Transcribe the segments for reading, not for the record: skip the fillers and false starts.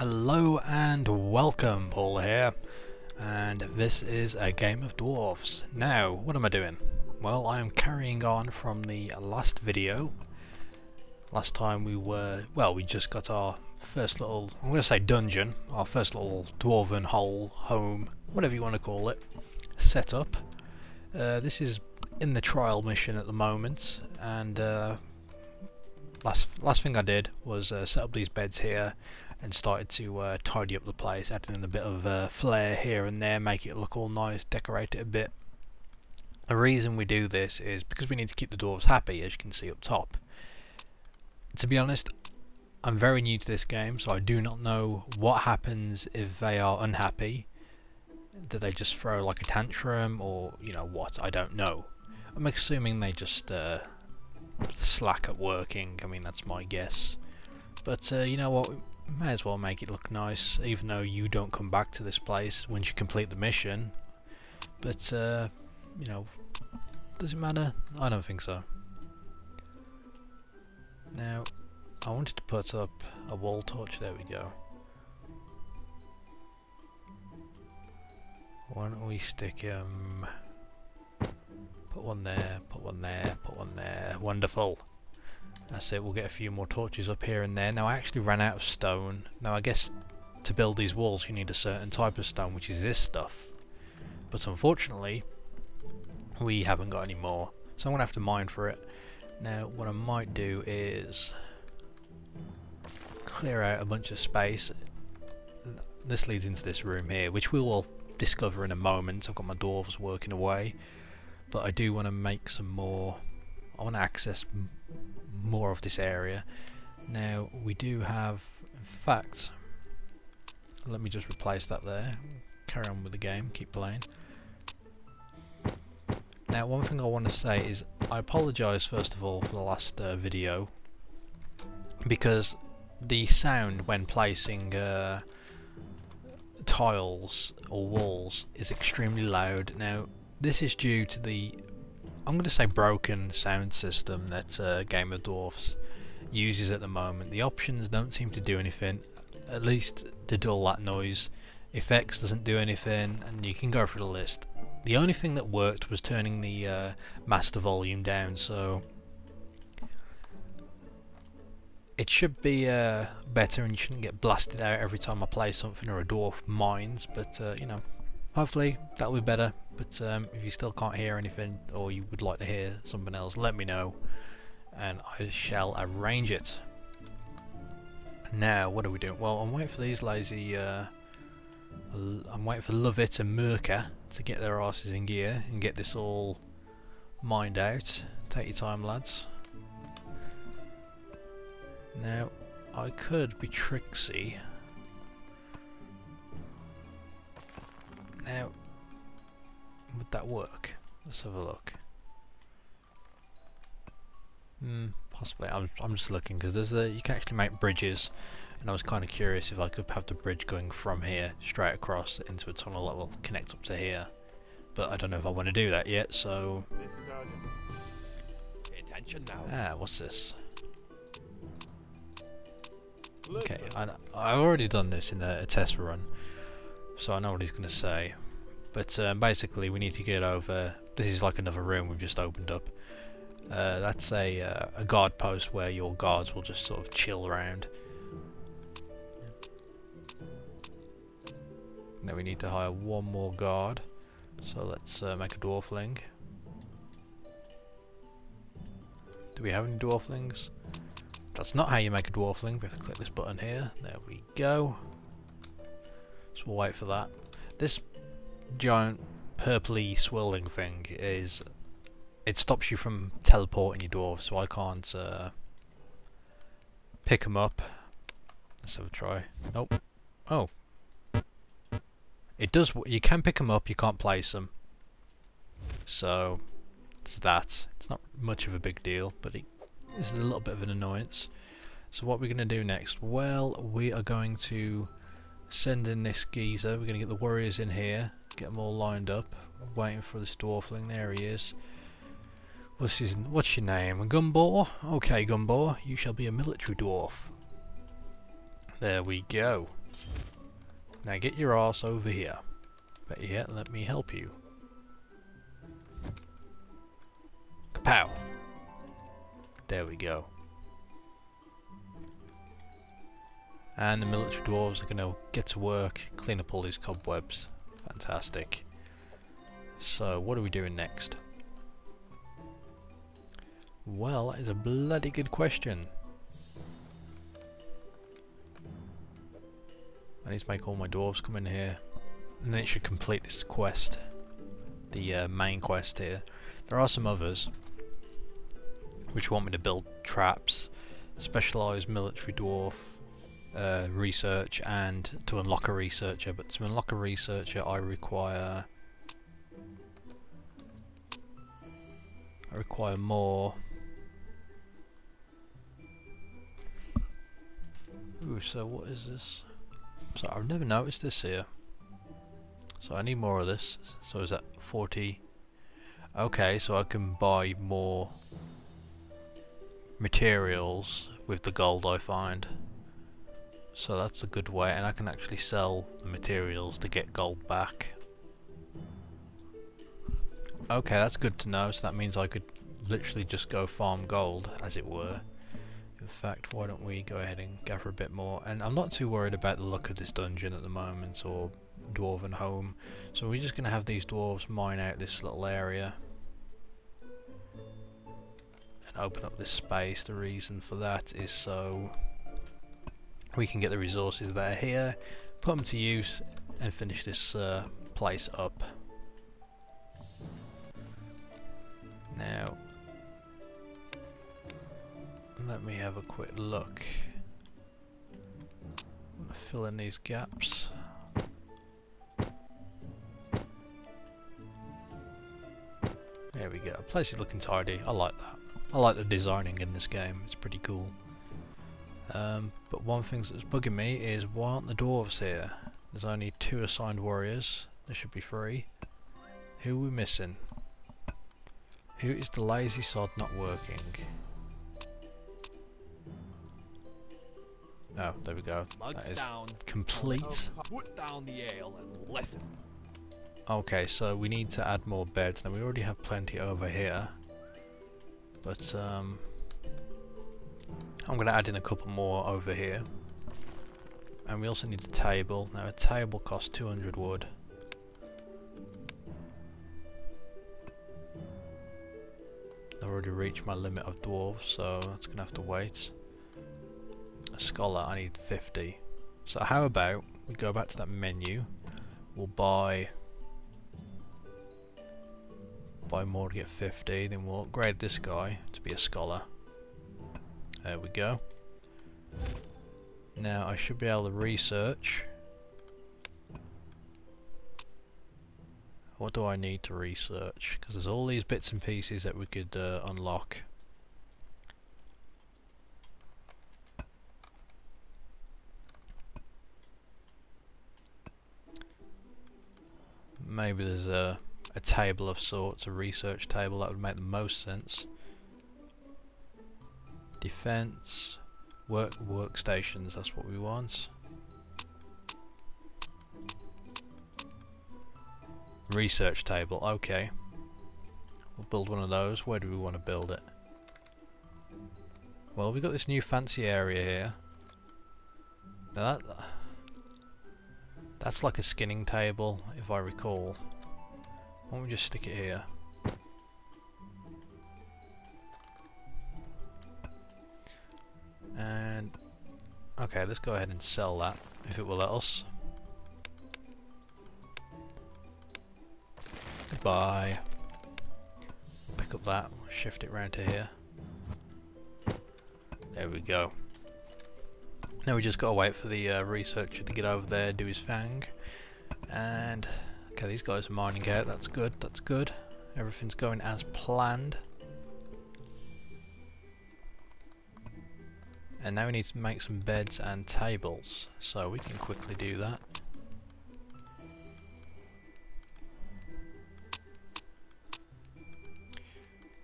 Hello and welcome, Pauleh here, and this is a game of dwarfs. Now, what am I doing? Well, I am carrying on from the last video. Last time we just got our first little, I'm going to say dungeon, our first little dwarven home, whatever you want to call it, set up. This is in the trial mission at the moment, and last thing I did was set up these beds here and started to tidy up the place, adding in a bit of flair here and there, make it look all nice, decorate it a bit. The reason we do this is because we need to keep the dwarves happy, as you can see up top. To be honest, I'm very new to this game, so I do not know what happens if they are unhappy. Do they just throw like a tantrum, or you know what, I don't know. I'm assuming they just slack at working. I mean, that's my guess. But you know what, we may as well make it look nice, even though you don't come back to this place once you complete the mission. But you know, does it matter? I don't think so. Now, I wanted to put up a wall torch. There we go. Why don't we stick put one there, put one there, put one there. Wonderful. That's it, we'll get a few more torches up here and there. Now, I actually ran out of stone. Now, I guess to build these walls you need a certain type of stone, which is this stuff. But unfortunately, we haven't got any more. So I'm going to have to mine for it. Now, what I might do is clear out a bunch of space. This leads into this room here, which we will discover in a moment. I've got my dwarves working away. But I do want to make some more. I want to access more of this area. Now we do have, in fact, let me just replace that there. Carry on with the game, keep playing. Now, one thing I want to say is I apologise first of all for the last video, because the sound when placing tiles or walls is extremely loud. Now, this is due to the, I'm going to say, broken sound system that Game of Dwarfs uses at the moment. The options don't seem to do anything, at least to dull that noise. Effects doesn't do anything, and you can go through the list. The only thing that worked was turning the master volume down, so it should be better, and you shouldn't get blasted out every time I play something or a dwarf mines, but you know, hopefully that'll be better. But if you still can't hear anything, or you would like to hear something else, let me know and I shall arrange it. Now, what are we doing? Well, I'm waiting for these lazy I'm waiting for Lovett and Merca to get their asses in gear and get this all mined out. Take your time, lads. Now, I could be tricksy. Now, would that work? Let's have a look. Possibly. I'm just looking, because there's you can actually make bridges, and I was kind of curious if I could have the bridge going from here straight across into a tunnel that will connect up to here. But I don't know if I want to do that yet. So. This is urgent. Pay attention now. Ah, what's this? Okay, I've already done this in a test run, so I know what he's going to say. But basically, we need to get over. This is like another room we've just opened up. That's a guard post where your guards will just sort of chill around. Now we need to hire one more guard. So let's make a dwarfling. Do we have any dwarflings? That's not how you make a dwarfling. We have to click this button here. There we go. So we'll wait for that. This giant purpley swirling thing is, it stops you from teleporting your dwarves, so I can't pick them up. Let's have a try. Nope. Oh. It does. You can pick them up, you can't place them. So it's that. It's not much of a big deal, but it is a little bit of an annoyance. So what we're going to do next? Well, we are going to send in this geezer. We're going to get the warriors in here, get them all lined up, waiting for this dwarfling. There he is. What's your name? Gumbor? Okay, Gumbor, you shall be a military dwarf. There we go. Now get your ass over here. Better yet, let me help you. Kapow! There we go. And the military dwarves are going to get to work, clean up all these cobwebs. Fantastic. So, what are we doing next? Well, that is a bloody good question. I need to make all my dwarves come in here, and then it should complete this quest, the main quest here. There are some others which want me to build traps, specialised military dwarf, research, and to unlock a researcher. But to unlock a researcher, I require more. Ooh, so what is this? So I've never noticed this here. So I need more of this. So is that 40? Okay, so I can buy more materials with the gold I find. So that's a good way, and I can actually sell the materials to get gold back. Okay, that's good to know. So that means I could literally just go farm gold, as it were. In fact, why don't we go ahead and gather a bit more? And I'm not too worried about the look of this dungeon at the moment, or dwarven home. So we're just going to have these dwarves mine out this little area and open up this space. The reason for that is so we can get the resources that are here, put them to use, and finish this place up. Now, let me have a quick look. I'm gonna fill in these gaps. There we go. The place is looking tidy. I like that. I like the designing in this game. It's pretty cool. But one thing that's bugging me is, why aren't the dwarves here? There's only 2 assigned warriors. There should be 3. Who are we missing? Who is the lazy sod not working? Oh, there we go. Mugs that is down. complete. Put down the ale and listen. Okay, so we need to add more beds. Now we already have plenty over here, but I'm going to add in a couple more over here. And we also need a table. Now a table costs 200 wood. I've already reached my limit of dwarves, so that's going to have to wait. A scholar, I need 50. So how about we go back to that menu, we'll buy more to get 50, then we'll upgrade this guy to be a scholar. There we go. Now I should be able to research. What do I need to research? Because there's all these bits and pieces that we could unlock. Maybe there's a table of sorts, a research table, that would make the most sense. Defense, workstations, that's what we want. Research table, okay. We'll build one of those. Where do we want to build it? Well, we've got this new fancy area here. Now that's like a skinning table, if I recall. Why don't we just stick it here? And okay, let's go ahead and sell that, if it will let us. Goodbye. Pick up that, shift it round to here. There we go. Now we just gotta wait for the researcher to get over there, do his fang. And okay, these guys are mining out, that's good, that's good. Everything's going as planned. And now we need to make some beds and tables, so we can quickly do that.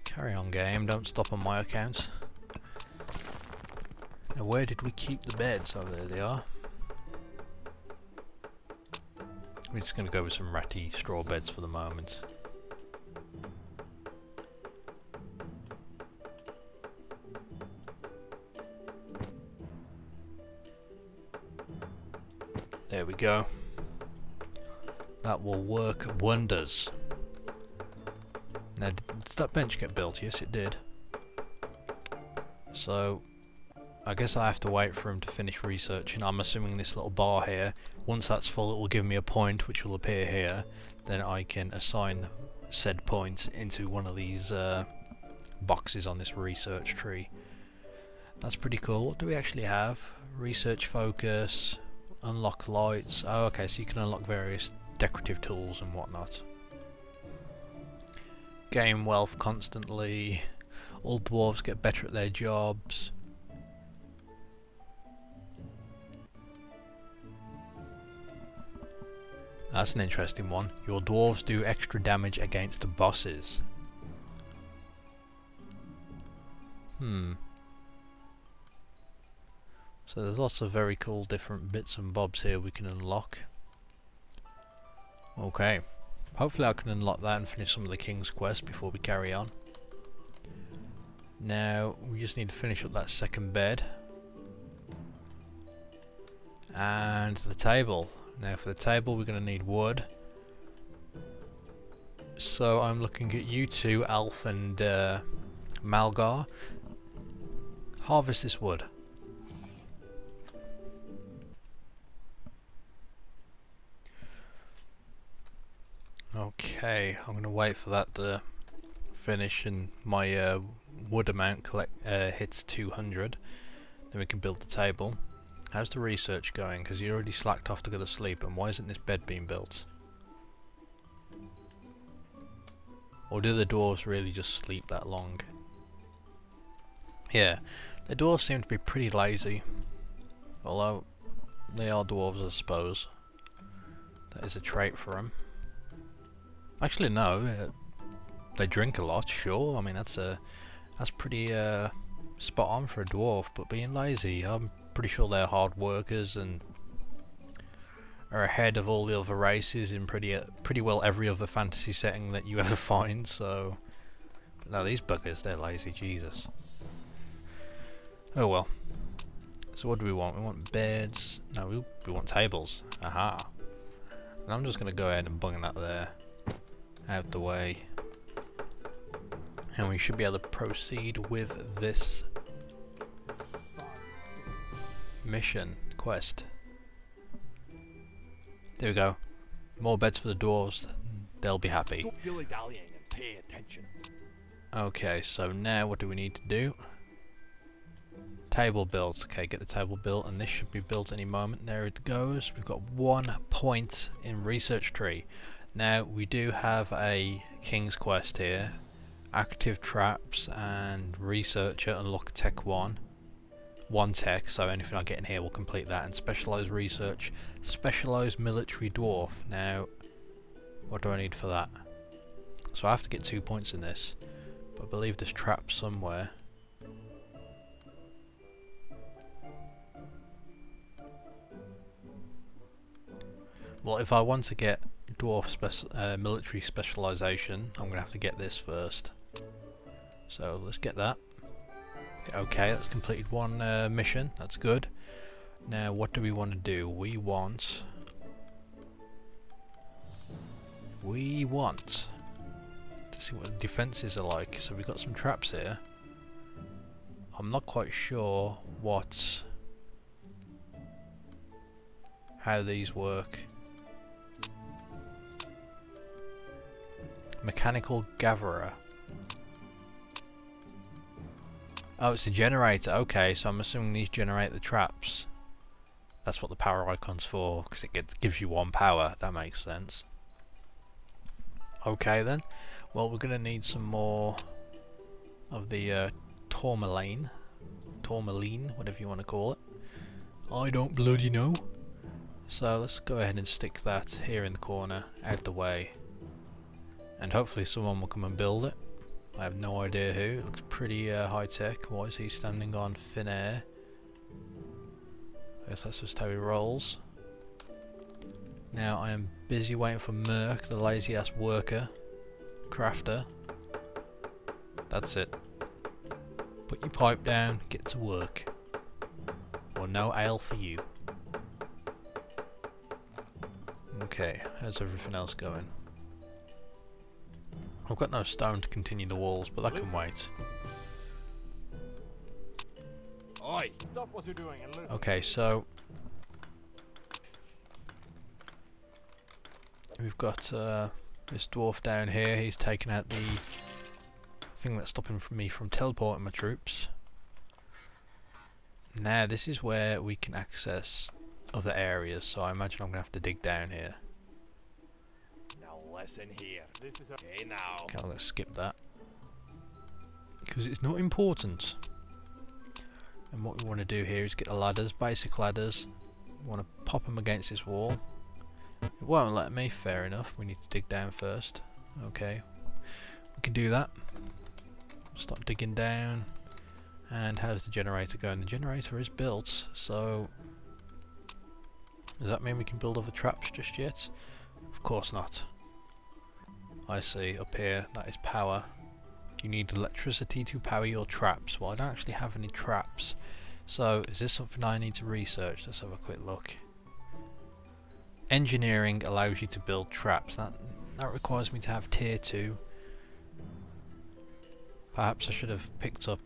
Carry on, game, don't stop on my account. Now where did we keep the beds? Oh, there they are. We're just going to go with some ratty straw beds for the moment. There we go. That will work wonders. Now, did that bench get built? Yes, it did. So, I guess I have to wait for him to finish researching. I'm assuming this little bar here, once that's full, it will give me a point which will appear here. Then I can assign said point into one of these boxes on this research tree. That's pretty cool. What do we actually have? Research focus, unlock lights. Oh, okay, so you can unlock various decorative tools and whatnot. Gain wealth constantly. All dwarves get better at their jobs. That's an interesting one. Your dwarves do extra damage against bosses. So there's lots of very cool different bits and bobs here we can unlock. Okay. Hopefully I can unlock that and finish some of the King's Quest before we carry on. Now we just need to finish up that second bed. And the table. Now for the table we're going to need wood. So I'm looking at you two, Alf and Malgar. Harvest this wood. Okay, I'm going to wait for that to finish and my wood amount hits 200. Then we can build the table. How's the research going? Because you already slacked off to go to sleep, and why isn't this bed being built? Or do the dwarves really just sleep that long? Yeah, the dwarves seem to be pretty lazy. Although, they are dwarves, I suppose. That is a trait for them. Actually, no. They drink a lot, sure. I mean, that's pretty spot on for a dwarf. But being lazy, I'm pretty sure they're hard workers and are ahead of all the other races in pretty well every other fantasy setting that you ever find. So, but no, these buggers, they're lazy. Jesus. Oh well. So what do we want? We want beds. No, we want tables. Aha. And I'm just gonna go ahead and bung that there. Out the way, and we should be able to proceed with this mission quest. There we go. More beds for the dwarves. They'll be happy. Stop dilly-dallying and pay attention. Okay, so now what do we need to do? Table built. Okay, get the table built, and this should be built any moment. There it goes. We've got 1 point in research tree. Now we do have a King's Quest here. Active traps and researcher unlock tech 1. 1 tech, so anything I get in here will complete that. And specialised research, specialised military dwarf. Now, what do I need for that? So I have to get 2 points in this. But I believe there's traps somewhere. Well, if I want to get dwarf military specialisation, I'm going to have to get this first. So let's get that. Okay, that's completed 1 mission. That's good. Now what do we want to do? We want to see what the defences are like. So we've got some traps here. I'm not quite sure how these work. Mechanical gatherer. Oh, it's a generator. Okay, so I'm assuming these generate the traps. That's what the power icon's for, because it gives you 1 power. That makes sense. Okay then. Well, we're going to need some more of the tourmaline, whatever you want to call it. I don't bloody know. So let's go ahead and stick that here in the corner, out the way. And hopefully someone will come and build it. I have no idea who. It looks pretty high tech. Why is he standing on thin air? I guess that's just how he rolls. Now I am busy waiting for Merc, the lazy ass worker, crafter. That's it. Put your pipe down, get to work. Or no ale for you. Okay, how's everything else going? I've got no stone to continue the walls, but that can wait. Oi! Stop what you're doing and listen. Okay, so we've got this dwarf down here. He's taken out the thing that's stopping me from teleporting my troops. Now this is where we can access other areas, so I imagine I'm gonna have to dig down here. Now listen here. This is okay now. Okay, I'm gonna skip that because it's not important. And what we want to do here is get the ladders, basic ladders. We want to pop them against this wall. It won't let me, fair enough. We need to dig down first. Okay, we can do that. Start digging down. And how's the generator going? The generator is built, so does that mean we can build other traps just yet? Of course not. I see, up here, that is power. You need electricity to power your traps. Well, I don't actually have any traps. So, is this something I need to research? Let's have a quick look. Engineering allows you to build traps. That requires me to have tier 2. Perhaps I should have picked up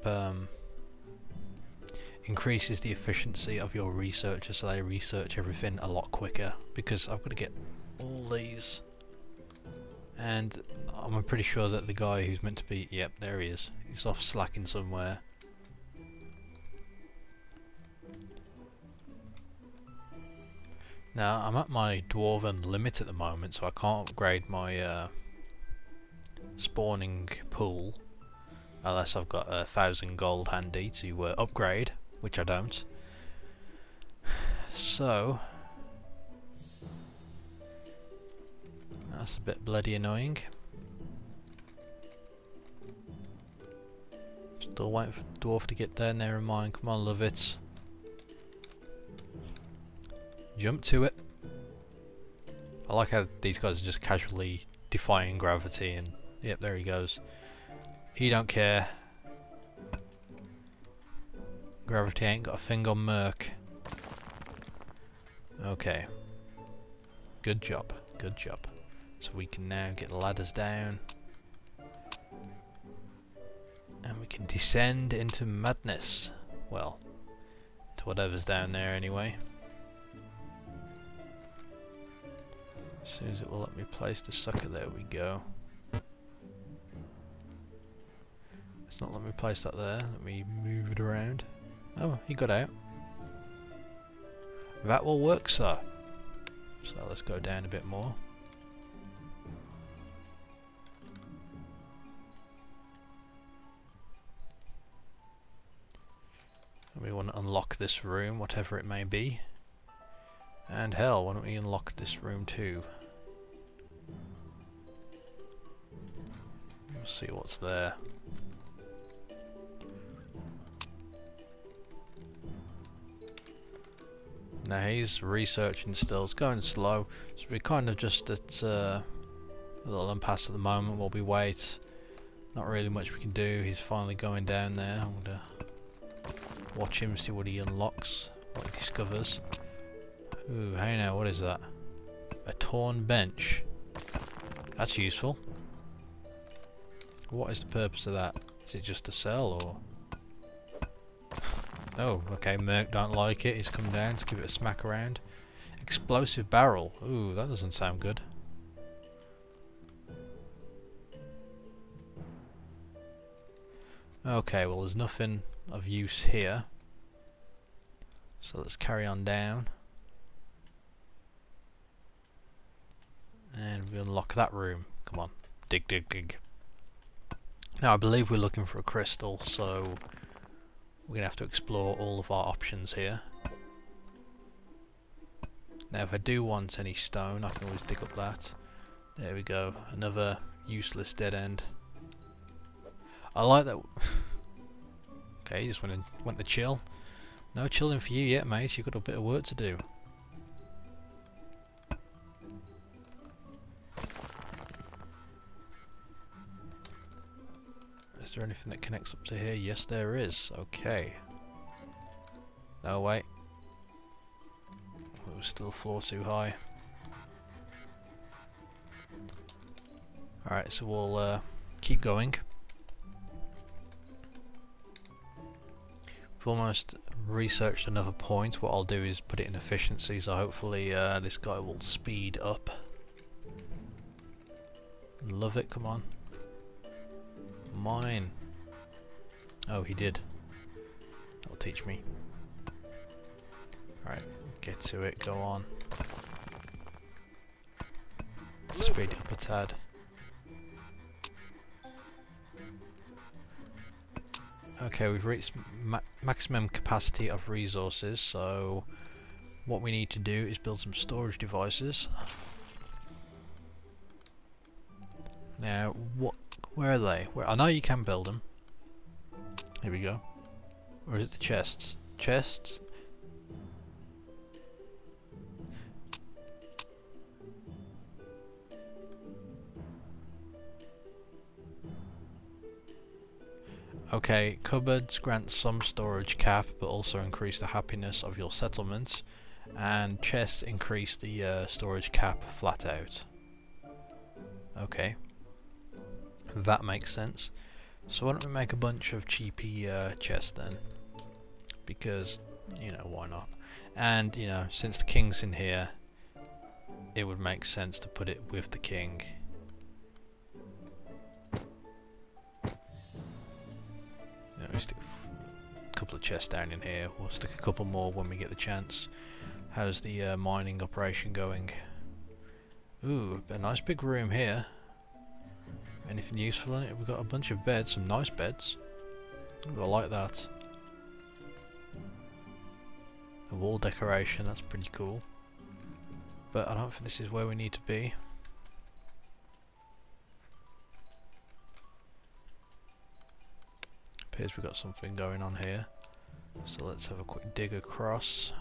increases the efficiency of your researchers so they research everything a lot quicker, because I've got to get all these. And I'm pretty sure that the guy who's meant to be, yep, there he is. He's off slacking somewhere. Now, I'm at my dwarven limit at the moment, so I can't upgrade my spawning pool unless I've got 1,000 gold handy to upgrade, which I don't. So that's a bit bloody annoying. Still waiting for the dwarf to get there, never mind, come on, love it. Jump to it. I like how these guys are just casually defying gravity, and yep, there he goes. He don't care. Gravity ain't got a thing on Merc. Okay. Good job, good job. So we can now get the ladders down. And we can descend into madness. Well, to whatever's down there anyway. As soon as it will let me place the sucker, there we go. It's not letting me place that there, let me move it around. Oh, he got out. That will work, sir. So let's go down a bit more. And we want to unlock this room, whatever it may be. And hell, why don't we unlock this room too? We'll see what's there. Now he's researching still, it's going slow, so we're kind of just at a little impasse at the moment while we wait. Not really much we can do. He's finally going down there. I'm gonna watch him, see what he unlocks, what he discovers. Ooh, hey now, what is that? A torn bench. That's useful. What is the purpose of that? Is it just to sell, or? Oh, okay, Merc don't like it. He's come down to give it a smack around. Explosive barrel. Ooh, that doesn't sound good. Okay, well there's nothing of use here. So let's carry on down. And we unlock that room. Come on. Dig, dig, dig. Now I believe we're looking for a crystal, so we're going to have to explore all of our options here. Now if I do want any stone, I can always dig up that. There we go. Another useless dead end. I like that. Okay, you just went to chill. No chilling for you yet, mate. You've got a bit of work to do. Is there anything that connects up to here? Yes, there is. Okay. No, wait. It was still a floor too high. Alright, so we'll keep going. We've almost researched another point. What I'll do is put it in efficiency, so hopefully this guy will speed up. Love it, come on. Mine. Oh, he did. That'll teach me. Alright, get to it, go on. Speed it up a tad. Okay, we've reached maximum capacity of resources, so what we need to do is build some storage devices. Now, where are they? I know you can build them. Here we go. Or is it the chests? Chests? Okay, cupboards grant some storage cap, but also increase the happiness of your settlement, and chests increase the storage cap flat out. Okay, that makes sense. So why don't we make a bunch of cheapy chests then? Because, you know, why not? And, you know, since the king's in here, it would make sense to put it with the king. We stick a couple of chests down in here. We'll stick a couple more when we get the chance. How's the mining operation going? Ooh, a nice big room here. Anything useful in it? We've got a bunch of beds, some nice beds. Ooh, I like that. A wall decoration, that's pretty cool. But I don't think this is where we need to be. Appears we've got something going on here, so let's have a quick dig across.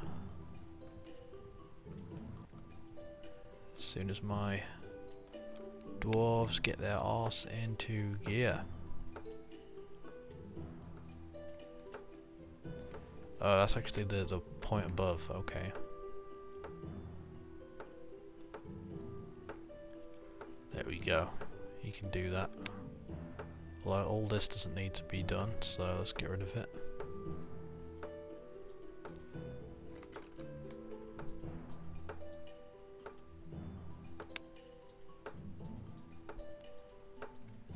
As soon as my dwarves get their arse into gear. Oh, that's actually the point above, okay. There we go, you can do that. Although all this doesn't need to be done, so let's get rid of it.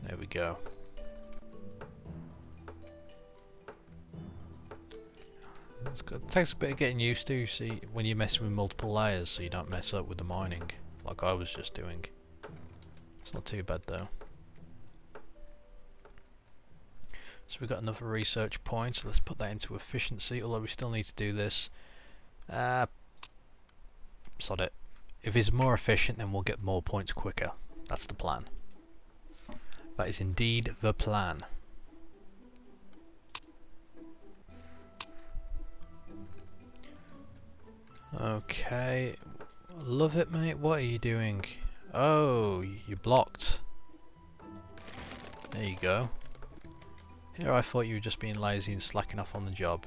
There we go. It's good. It takes a bit of getting used to, see, when you're messing with multiple layers, so you don't mess up with the mining, like I was just doing. It's not too bad though. So we've got another research point, so let's put that into efficiency, although we still need to do this. Sod it. If it's more efficient, then we'll get more points quicker. That's the plan. That is indeed the plan. Okay. Love it, mate. What are you doing? Oh, you blocked. There you go. Here I thought you were just being lazy and slacking off on the job.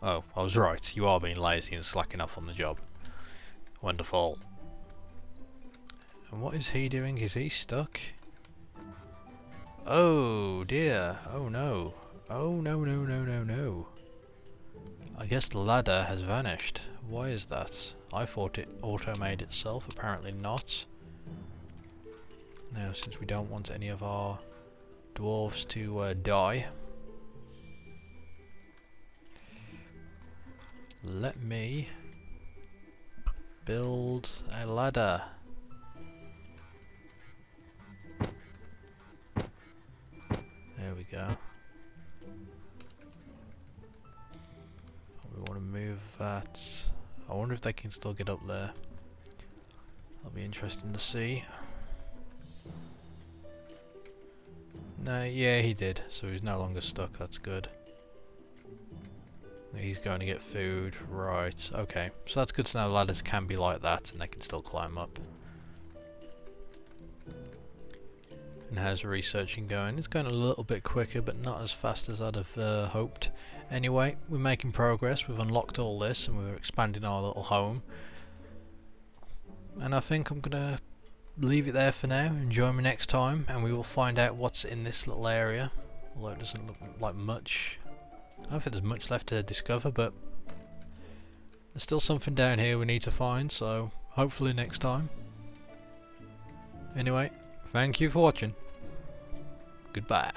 Oh, I was right. You are being lazy and slacking off on the job. Wonderful. And what is he doing? Is he stuck? Oh dear. Oh no. Oh no no no no no. I guess the ladder has vanished. Why is that? I thought it auto-made itself. Apparently not. Now, since we don't want any of our dwarves to die, let me build a ladder. There we go. We want to move that. I wonder if they can still get up there. That'll be interesting to see. No, yeah, he did, so he's no longer stuck, that's good. He's going to get food, right, okay. So that's good to know ladders can be like that and they can still climb up. and how's researching going? It's going a little bit quicker, but not as fast as I'd have hoped. Anyway, we're making progress. We've unlocked all this and we're expanding our little home. And I think I'm gonna leave it there for now. Enjoy me next time, and we will find out what's in this little area. Although it doesn't look like much. I don't think there's much left to discover, but there's still something down here we need to find, so hopefully next time. Anyway, thank you for watching. Goodbye.